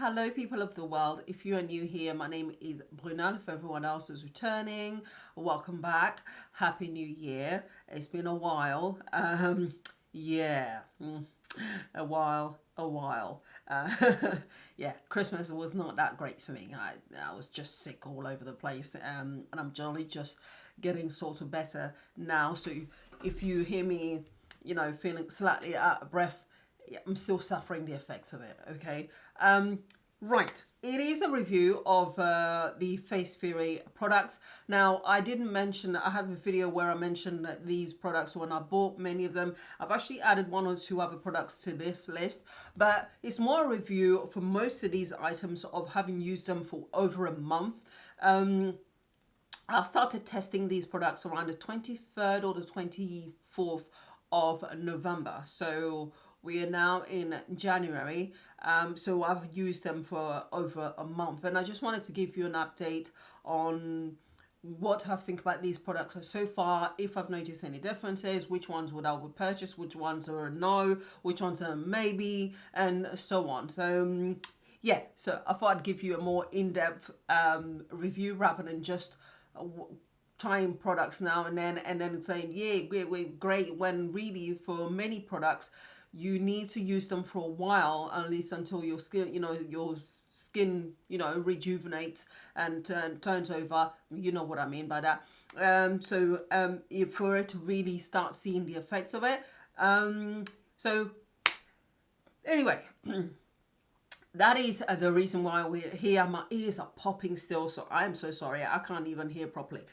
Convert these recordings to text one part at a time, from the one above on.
Hello people of the world, if you are new here, my name is Brunel. If everyone else is returning, welcome back. Happy New Year. It's been a while. Yeah, a while. Yeah, Christmas was not that great for me. I was just sick all over the place, and I'm generally just getting sort of better now. So if you hear me, feeling slightly out of breath, yeah, I'm still suffering the effects of it, okay? Right, it is a review of the Facetheory products. Now, I didn't mention, I have a video where I mentioned that these products when I bought many of them. I've actually added one or two other products to this list, but it's more a review for most of these items of having used them for over a month. I started testing these products around the 23rd or the 24th of November. So we are now in January. So I've used them for over a month. And I just wanted to give you an update on what I think about these products so far, if I've noticed any differences, which ones would I would purchase, which ones are a no, which ones are maybe, and so on. So yeah, so I thought I'd give you a more in-depth review rather than just trying products now and then saying, yeah, we're great, when really for many products, you need to use them for a while, at least until your skin, rejuvenates and turns over. You know what I mean by that. For it to really start seeing the effects of it. So anyway, that is the reason why we're here. My ears are popping still, so I'm so sorry. I can't even hear properly.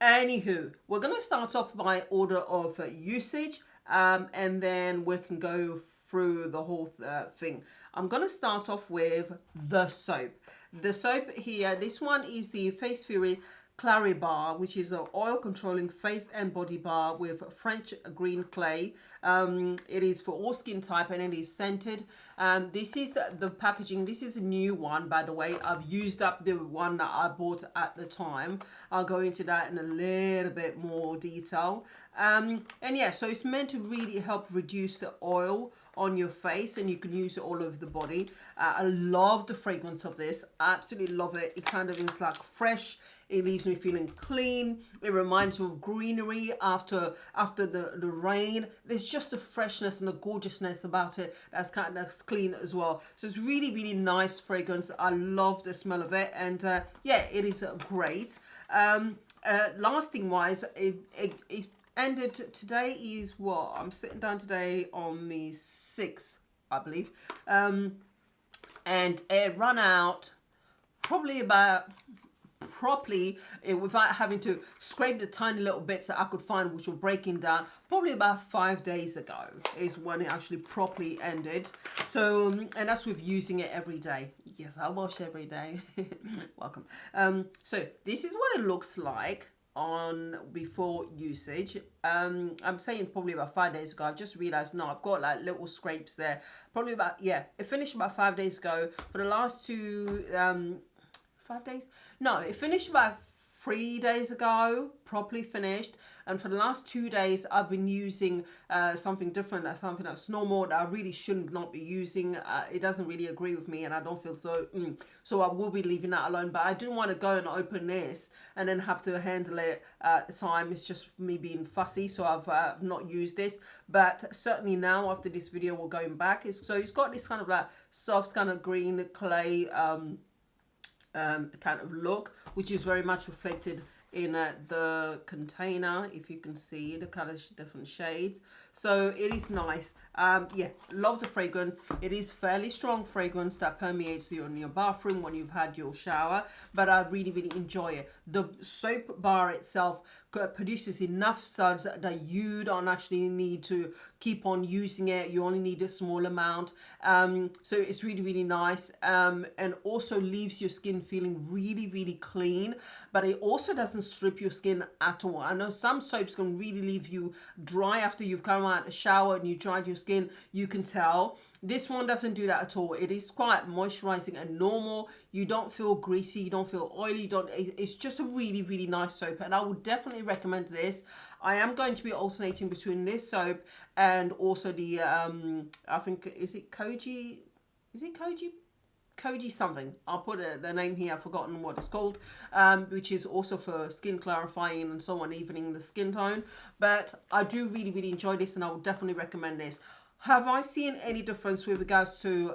Anywho, we're going to start off by order of usage, and then we can go through the whole thing. I'm going to start off with the soap. The soap here, this one is the Facetheory Clary Bar, which is an oil controlling face and body bar with French green clay. It is for all skin type and it is scented. This is the packaging. This is a new one, by the way. I've used up the one that I bought at the time. I'll go into that in a little bit more detail. And yeah, so it's meant to really help reduce the oil on your face, and you can use it all over the body. I love the fragrance of this. I absolutely love it. It kind of is like fresh. It leaves me feeling clean. It reminds me of greenery after the rain. There's just a freshness and a gorgeousness about it that's clean as well. So it's really, really nice fragrance. I love the smell of it, and yeah, it is great. Lasting wise, it ended today is what? I'm sitting down today on the 6th, I believe. And it ran out probably about properly, without having to scrape the tiny little bits that I could find which were breaking down, probably about 5 days ago is when it actually properly ended. So and that's with using it every day. Yes, I wash every day. Welcome. So this is what it looks like on before usage. I'm saying probably about 5 days ago. I've just realized, no, I've got like little scrapes there. Probably about, yeah, it finished about 5 days ago. For the last 5 days? No, it finished about 3 days ago, properly finished. And for the last 2 days, I've been using something different, something that's normal, that I really shouldn't not be using. It doesn't really agree with me, and I don't feel so. So I will be leaving that alone. But I didn't want to go and open this and then have to handle it at the time. It's just me being fussy, so I've not used this. But certainly now, after this video, we're going back. So it's got this kind of like soft kind of green clay kind of look, which is very much reflected in the container, if you can see the kind of different shades. So it is nice. Yeah, love the fragrance. It is fairly strong fragrance that permeates in your bathroom when you've had your shower, but I really, really enjoy it. The soap bar itself produces enough suds that you don't actually need to keep on using it. You only need a small amount. So it's really, really nice, and also leaves your skin feeling really, really clean, but it also doesn't strip your skin at all. I know some soaps can really leave you dry after you've come out of the shower and you dried your skin. You can tell. This one doesn't do that at all. It is quite moisturizing and normal. You don't feel greasy, you don't feel oily, it's just a really, really nice soap, and I would definitely recommend this. I am going to be alternating between this soap and also the I think, is it Koji Koji something. I'll put the name here. I've forgotten what it's called, which is also for skin clarifying and so on, evening the skin tone. But I do really enjoy this, and I would definitely recommend this. Have I seen any difference with regards to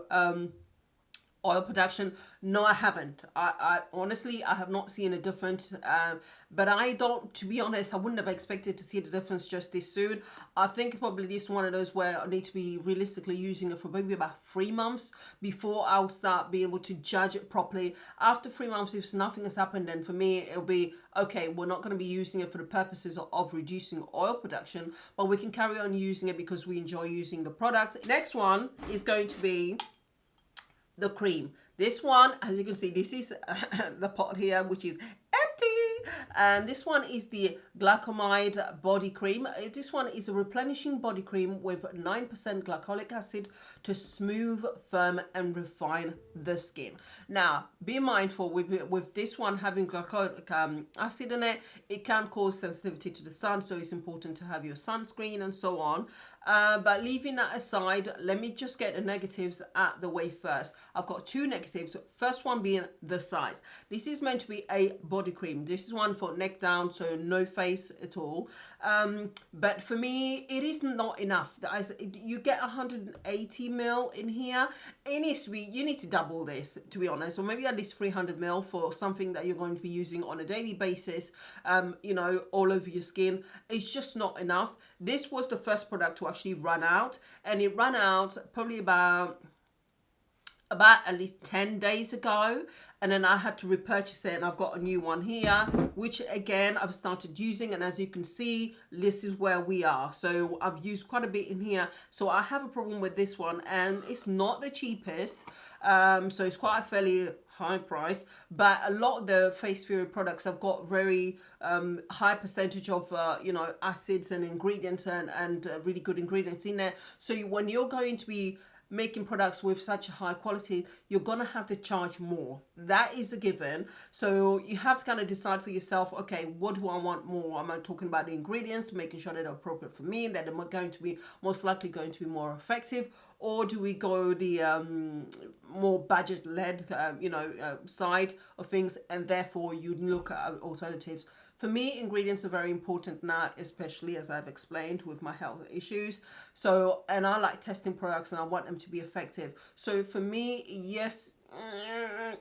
oil production? No, I haven't. I honestly, I have not seen a difference. But I don't, to be honest, I wouldn't have expected to see the difference just this soon. I think probably this is one of those where I need to be realistically using it for maybe about 3 months before I'll start being able to judge it properly. After 3 months, if nothing has happened, then for me, it'll be, okay, we're not going to be using it for the purposes of reducing oil production, but we can carry on using it because we enjoy using the product. Next one is going to be the cream. This one, as you can see, this is the pot here, which is empty. And this one is the Glycomide body cream. This one is a replenishing body cream with 9% glycolic acid to smooth, firm, and refine the skin. Now, be mindful with this one having glycolic acid in it, it can cause sensitivity to the sun, so it's important to have your sunscreen and so on. But leaving that aside, let me just get the negatives out the way first. I've got 2 negatives. First one being the size. This is meant to be a body cream. This is one for neck down, so no face at all. But for me, it is not enough. You get 180 ml in here. It needs to be, you need to double this, to be honest, or maybe at least 300 ml for something that you're going to be using on a daily basis, you know, all over your skin. It's just not enough. This was the first product to actually run out, and it ran out probably about at least 10 days ago, and then I had to repurchase it, and I've got a new one here, which again I've started using, and as you can see, this is where we are. So I've used quite a bit in here, so I have a problem with this one, and it's not the cheapest, so it's quite a fairly high price, but a lot of the Facetheory products have got very high percentage of you know, acids and ingredients and really good ingredients in there. So when you're going to be making products with such a high quality, you're gonna have to charge more. That is a given. So you have to kind of decide for yourself, okay, what do I want more? Am I talking about the ingredients, making sure that they're appropriate for me, that they're going to be most likely going to be more effective, or do we go the more budget-led you know, side of things, and therefore you look at alternatives? For me, ingredients are very important now, especially as I've explained with my health issues. So, and I like testing products and I want them to be effective. So for me, yes,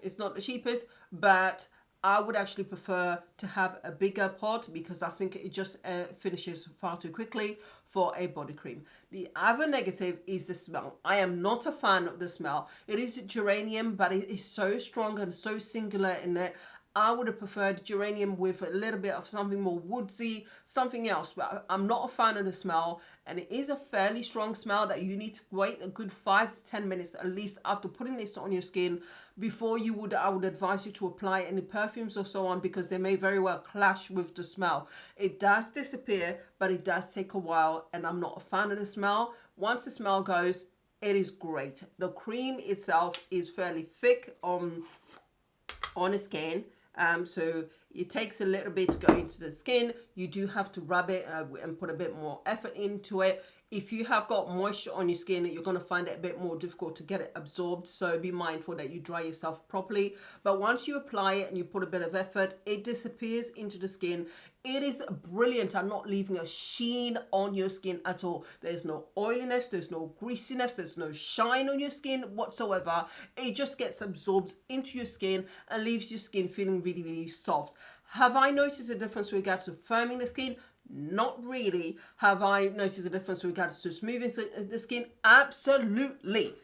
it's not the cheapest, but I would actually prefer to have a bigger pot because I think it just finishes far too quickly for a body cream. The other negative is the smell. I am not a fan of the smell. It is geranium, but it is so strong and so singular in it. I would have preferred geranium with a little bit of something more woodsy, something else, but I'm not a fan of the smell, and it is a fairly strong smell that you need to wait a good 5 to 10 minutes at least after putting this on your skin before I would advise you to apply any perfumes or so on, because they may very well clash with the smell. It does disappear, but it does take a while, and I'm not a fan of the smell. Once the smell goes, it is great. The cream itself is fairly thick on the skin. So it takes a little bit to go into the skin. You do have to rub it and put a bit more effort into it. If you have got moisture on your skin, you're going to find it a bit more difficult to get it absorbed. So be mindful that you dry yourself properly. But once you apply it and you put a bit of effort, it disappears into the skin. It is brilliant at not leaving a sheen on your skin at all. There's no oiliness, there's no greasiness, there's no shine on your skin whatsoever. It just gets absorbed into your skin and leaves your skin feeling really soft. Have I noticed a difference with regards to firming the skin? Not really. Have I noticed a difference with regards to smoothing the skin? Absolutely.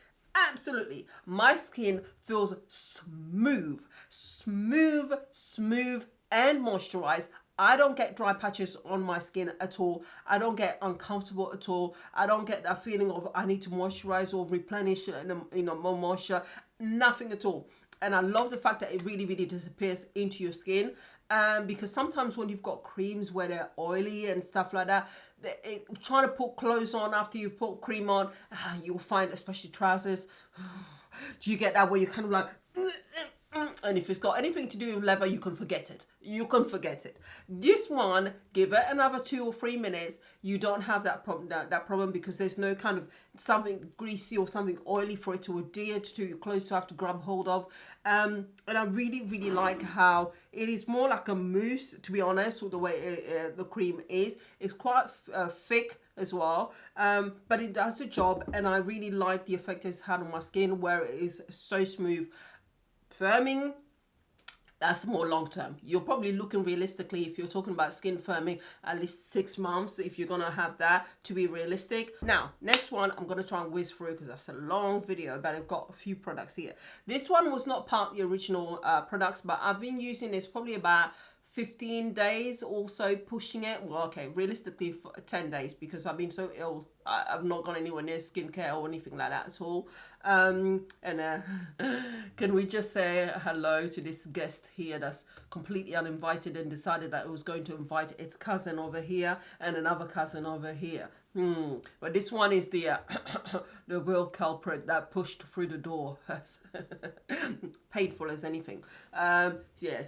Absolutely. My skin feels smooth and moisturized. I don't get dry patches on my skin at all. I don't get uncomfortable at all. I don't get that feeling of I need to moisturize or replenish, you know, more moisture. Nothing at all. And I love the fact that it really disappears into your skin. Because sometimes when you've got creams where they're oily and stuff like that, trying to put clothes on after you put cream on, you'll find, especially trousers, do you get that where you're kind of like, And if it's got anything to do with leather, you can forget it. You can forget it. This one, give it another 2 or 3 minutes. You don't have that problem, that problem, because there's no kind of something greasy or something oily for it to adhere to your clothes to have to grab hold of. And I really, really like how it is more like a mousse, to be honest, with the way the cream is. It's quite thick as well, but it does the job, and I really like the effect it's had on my skin, where it is so smooth. Firming, that's more long term. You're probably looking realistically, if you're talking about skin firming, at least 6 months if you're gonna have that, to be realistic. Now, next one I'm gonna try and whiz through because that's a long video, but I've got a few products here. This one was not part of the original products, but I've been using this probably about 15 days or so, pushing it. Well, okay, realistically for 10 days, because I've been so ill. I've not gone anywhere near skincare or anything like that at all. Can we just say hello to this guest here that's completely uninvited and decided that it was going to invite its cousin over here and another cousin over here. But this one is the the real culprit that pushed through the door. Painful as anything. Yeah.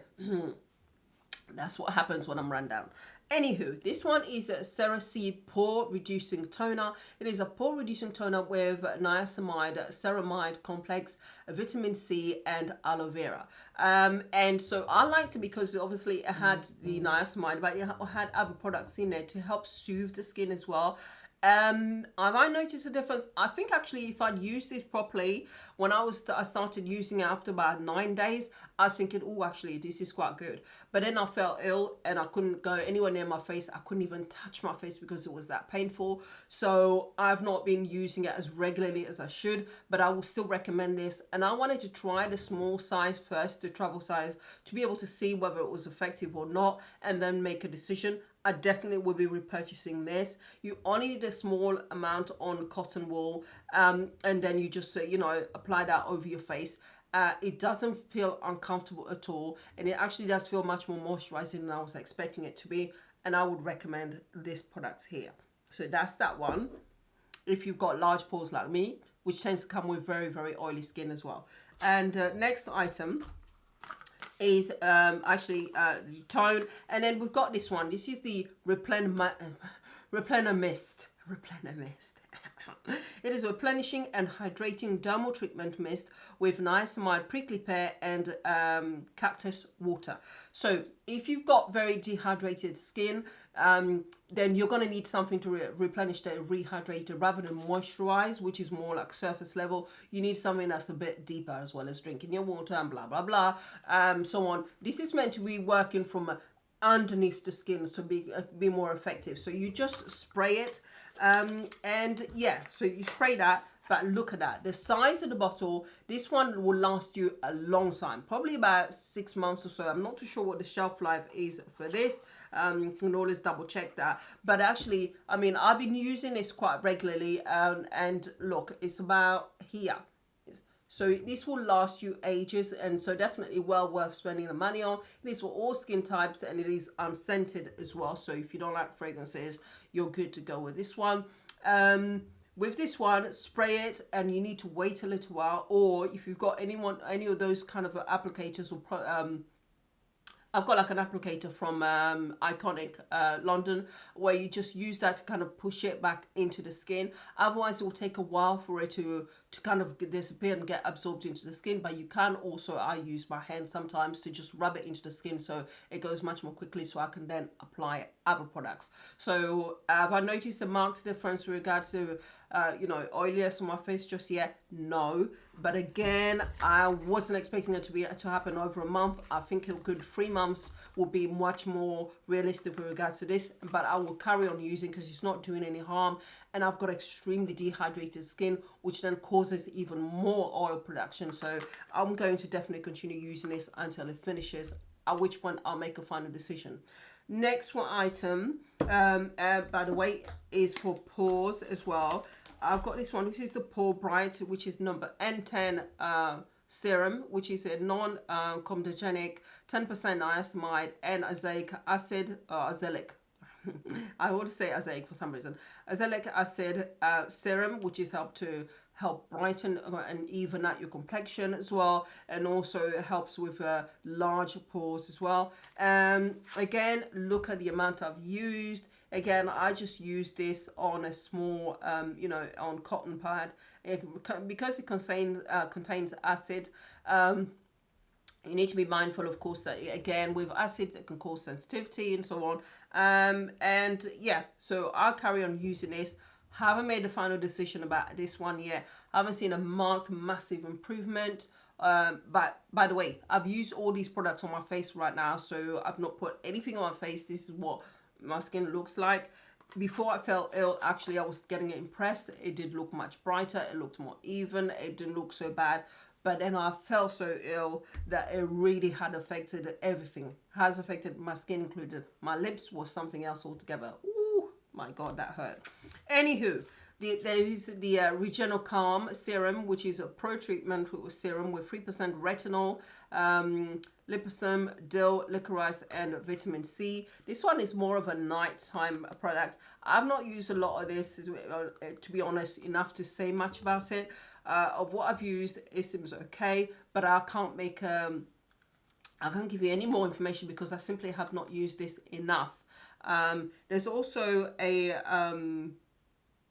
That's what happens when I'm run down. Anywho, this one is a cera-c pore reducing toner. It is a pore reducing toner with niacinamide, ceramide complex, vitamin C, and aloe vera. And so I liked it because obviously it had the niacinamide, but it had other products in there to help soothe the skin as well. Have I noticed a difference? I think actually if I'd used this properly, when I started using it after about 9 days, I was thinking, oh, actually, this is quite good. But then I felt ill and I couldn't go anywhere near my face. I couldn't even touch my face because it was that painful. So I've not been using it as regularly as I should, but I will still recommend this. And I wanted to try the small size first, the travel size, to be able to see whether it was effective or not, and then make a decision. I definitely will be repurchasing this. You only need a small amount on cotton wool, and then you just, you know, apply that over your face. It doesn't feel uncomfortable at all, and it actually does feel much more moisturizing than I was expecting it to be, and I would recommend this product here. So that's that one. If you've got large pores like me, which tends to come with very, very oily skin as well. And next item is actually tone, and then we've got this one. This is the Replenner Mist. It is a replenishing and hydrating dermal treatment mist with niacinamide, prickly pear, and cactus water. So if you've got very dehydrated skin, then you're going to need something to replenish the rehydrated rather than moisturize, which is more like surface level. You need something that's a bit deeper, as well as drinking your water and blah blah blah, so on. This is meant to be working from underneath the skin to be more effective. So you just spray it, and yeah, so you spray that. But look at that, the size of the bottle. This one will last you a long time, probably about 6 months or so. I'm not too sure what the shelf life is for this. You can always double check that. But actually, I mean, I've been using this quite regularly, and look, it's about here. So this will last you ages, and so definitely well worth spending the money on. It is for all skin types, and it is unscented as well. So if you don't like fragrances, you're good to go with this one. With this one, spray it, and you need to wait a little while. Or if you've got any of those kind of applicators, or I've got like an applicator from Iconic London, where you just use that to kind of push it back into the skin. Otherwise, it will take a while for it to kind of disappear and get absorbed into the skin. But you can also, I use my hand sometimes to just rub it into the skin, so it goes much more quickly, so I can then apply other products. So have I noticed a marked difference with regards to you know, oiliness on my face just yet? No. But again, I wasn't expecting it to happen over a month. I think a good 3 months will be much more realistic with regards to this. But I will carry on using because it's not doing any harm. And I've got extremely dehydrated skin, which then causes even more oil production. So I'm going to definitely continue using this until it finishes, at which point I'll make a final decision. Next one item, by the way, is for pores as well. I've got this one. This is the Pore Bright, which is number N10 serum, which is a non-comedogenic, 10% niacinamide and azelaic acid, azelaic. I want to say azelaic for some reason. Azelaic acid serum, which is helped to help brighten and even out your complexion as well, and also it helps with large pores as well. Again, look at the amount I've used. Again, I just use this on a small, you know, on cotton pad, because it contains acid. You need to be mindful, of course, that again with acids it can cause sensitivity and so on. And yeah, so I'll carry on using this. Haven't made a final decision about this one yet. Haven't seen a marked massive improvement. But by the way, I've used all these products on my face right now, so I've not put anything on my face. This is what my skin looks like. Before I felt ill, actually I was getting impressed. It did look much brighter, it looked more even, it didn't look so bad. But then I felt so ill that it really had affected everything. Has affected my skin included. My lips was something else altogether. Ooh, my God, that hurt. Anywho, there is the Regeneral Calm Serum, which is a pro treatment serum with 3% retinol, liposome, dill, licorice, and vitamin C. This one is more of a nighttime product. I've not used a lot of this, to be honest, enough to say much about it. Of what I've used, it seems okay, but I can't make I can't give you any more information because I simply have not used this enough. There's also a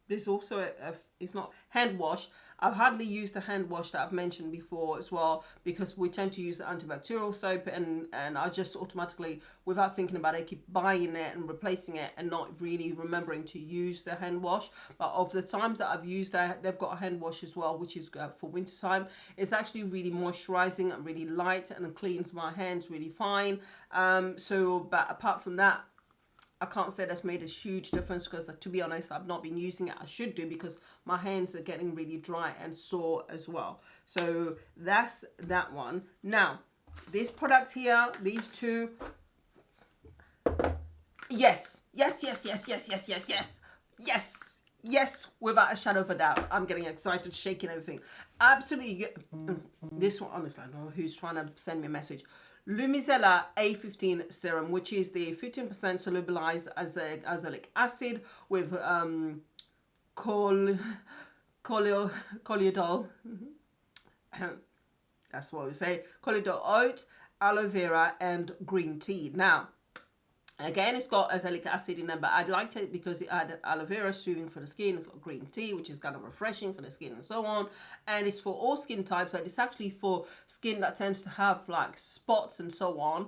it's not hand wash. I've hardly used the hand wash that I've mentioned before as well, because we tend to use the antibacterial soap, and I just automatically, without thinking about it, keep buying it and replacing it and not really remembering to use the hand wash. But of the times that I've used that, they've got a hand wash as well, which is for winter time. It's actually really moisturizing and really light and cleans my hands really fine. But apart from that, I can't say that's made a huge difference, because to be honest, I've not been using it. I should do, because my hands are getting really dry and sore as well. So that's that one. Now, this product here, these two, yes, without a shadow of a doubt. I'm getting excited, shaking everything. Absolutely. This one, honestly, I don't know who's trying to send me a message. Lumicella A15 serum, which is the 15% solubilized azelaic acid with colloidal, that's what we say, colloidal oat, aloe vera, and green tea. Now, again, it's got azelaic acid in there, but I liked it because it had aloe vera, soothing for the skin. It's got green tea, which is kind of refreshing for the skin and so on. And it's for all skin types, but it's actually for skin that tends to have like spots and so on.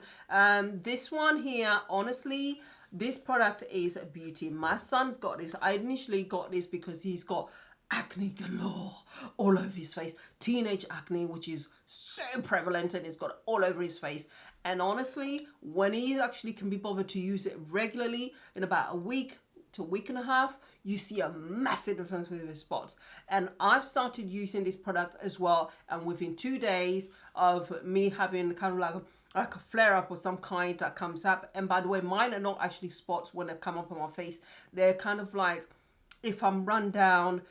This one here, honestly, this product is a beauty. My son's got this. I initially got this because he's got acne galore all over his face. Teenage acne, which is so prevalent, and it's got all over his face. And honestly, when he actually can be bothered to use it regularly, in about a week to a week and a half, you see a massive difference with his spots. And I've started using this product as well, and within 2 days of me having kind of like a flare up or some kind that comes up, and by the way, mine are not actually spots when they come up on my face. They're kind of like, if I'm run down,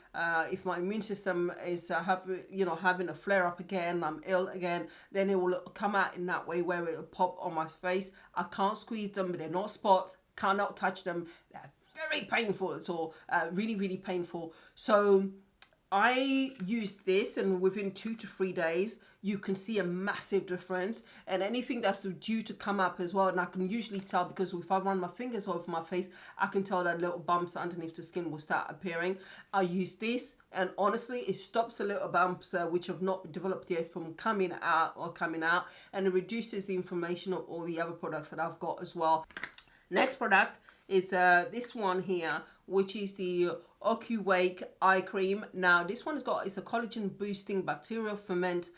if my immune system is having a flare up again, I'm ill again, then it will come out in that way where it will pop on my face. I can't squeeze them, but they're not spots, cannot touch them. They're very painful at all, really, really painful. So I used this, and within 2 to 3 days, you can see a massive difference. And anything that's due to come up as well, and I can usually tell, because if I run my fingers over my face, I can tell that little bumps underneath the skin will start appearing. I use this, and honestly, it stops the little bumps which have not developed yet from coming out, and it reduces the inflammation of all the other products that I've got as well. Next product is this one here, which is the OcuWake eye cream. Now this one is a collagen boosting bacterial ferment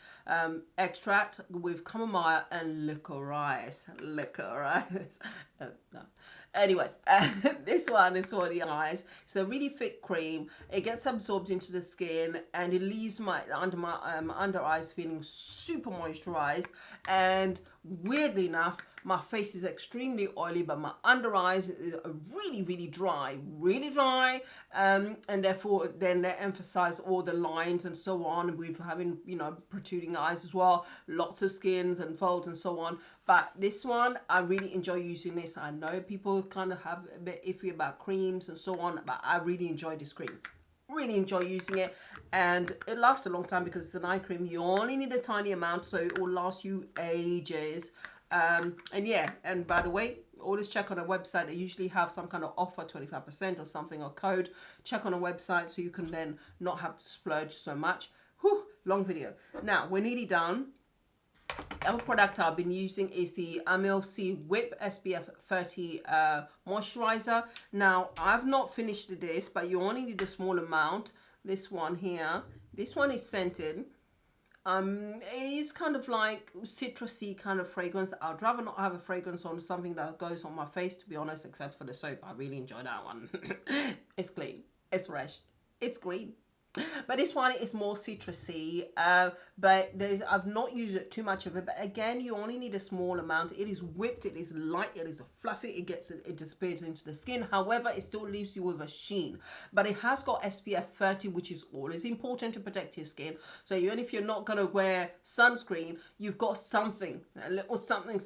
extract with chamomile and licorice. No. Anyway, this one is for the eyes. It's a really thick cream. It gets absorbed into the skin, and it leaves my under eyes feeling super moisturized. And weirdly enough, my face is extremely oily, but my under eyes are really, really dry, and therefore then they emphasize all the lines and so on, with having, protruding eyes as well, lots of skins and folds and so on. But this one, I really enjoy using this. I know people kind of have a bit iffy about creams and so on, but I really enjoy this cream. Really enjoy using it, and it lasts a long time because it's an eye cream. You only need a tiny amount, so it will last you ages. And yeah, and by the way, always check on a website. They usually have some kind of offer, 25% or something, or code. Check on a website so you can then not have to splurge so much. Whew, long video. Now we're nearly done. Other product I've been using is the MLC Whip SPF 30 moisturizer. Now I've not finished this, but you only need a small amount. This one here, this one is scented. It is kind of like citrusy kind of fragrance. I'd rather not have a fragrance on something that goes on my face, to be honest, except for the soap. I really enjoy that one. It's clean, it's fresh, it's green. But this one is more citrusy, but I've not used it too much of it. But again, you only need a small amount. It is whipped, it is light, it is fluffy, it disappears into the skin. However, it still leaves you with a sheen. But it has got SPF 30, which is always important to protect your skin. So even if you're not going to wear sunscreen, you've got something, a little something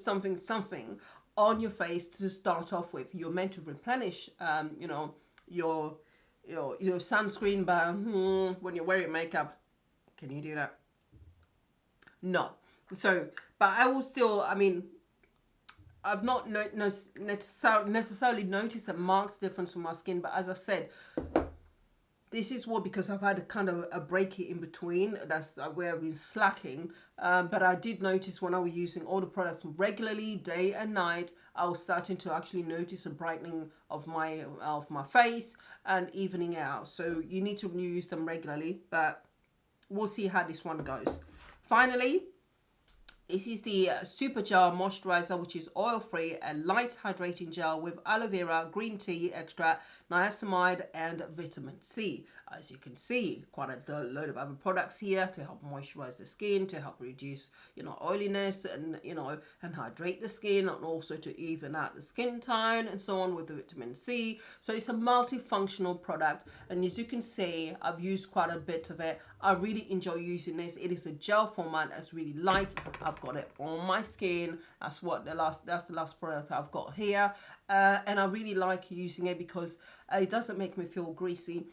on your face to start off with. You're meant to replenish, you know, your sunscreen, but when you're wearing makeup, can you do that? No. So, but I will still, I mean, I've not necessarily noticed a marked difference from my skin, but as I said, this is what, because I've had a kind of a break in between, that's where I've been slacking, but I did notice when I was using all the products regularly, day and night, I was starting to actually notice a brightening of my face and evening out. So you need to use them regularly, but we'll see how this one goes. Finally, this is the Super Gel Moisturizer, which is oil-free, a light hydrating gel with aloe vera, green tea extract, niacinamide, and vitamin C. As you can see, quite a load of other products here to help moisturize the skin, to help reduce, you know, oiliness, and, you know, and hydrate the skin, and also to even out the skin tone and so on with the vitamin C. So it's a multifunctional product, and as you can see, I've used quite a bit of it. I really enjoy using this. It is a gel format that's really light. I've got it on my skin. That's the last product I've got here, and I really like using it because it doesn't make me feel greasy.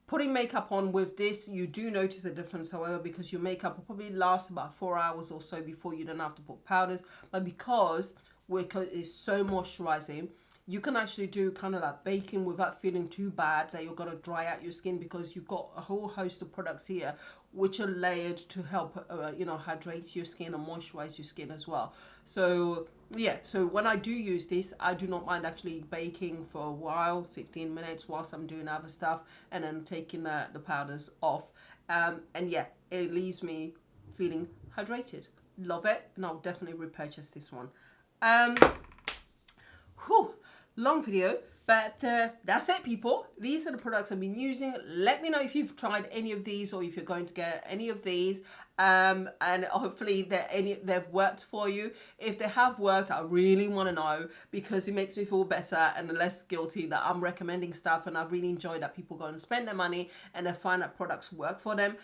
Putting makeup on with this, you do notice a difference, however, because your makeup will probably last about 4 hours or so before you don't have to put powders. But because it's so moisturizing, you can actually do kind of like baking without feeling too bad that you're going to dry out your skin, because you've got a whole host of products here which are layered to help you know, hydrate your skin and moisturize your skin as well. So yeah, so when I do use this, I do not mind actually baking for a while, 15 minutes, whilst I'm doing other stuff, and then taking the powders off, and yeah, it leaves me feeling hydrated. Love it, and I'll definitely repurchase this one. Whew, long video, but that's it, people. These are the products I've been using. Let me know if you've tried any of these, or if you're going to get any of these, and hopefully they've worked for you. If they have worked, I really want to know, because it makes me feel better and less guilty that I'm recommending stuff, and I really enjoy that people go and spend their money and they find that products work for them.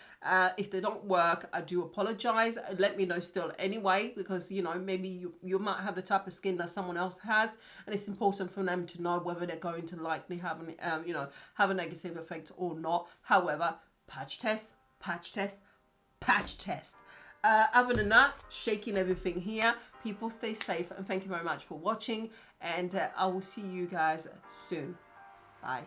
If they don't work, I do apologize. Let me know still anyway, because, you know, maybe you might have the type of skin that someone else has, and it's important for them to know whether they're going to likely have you know, have a negative effect or not. However, patch test. Other than that, shaking everything here. People, stay safe, and thank you very much for watching, and I will see you guys soon. Bye.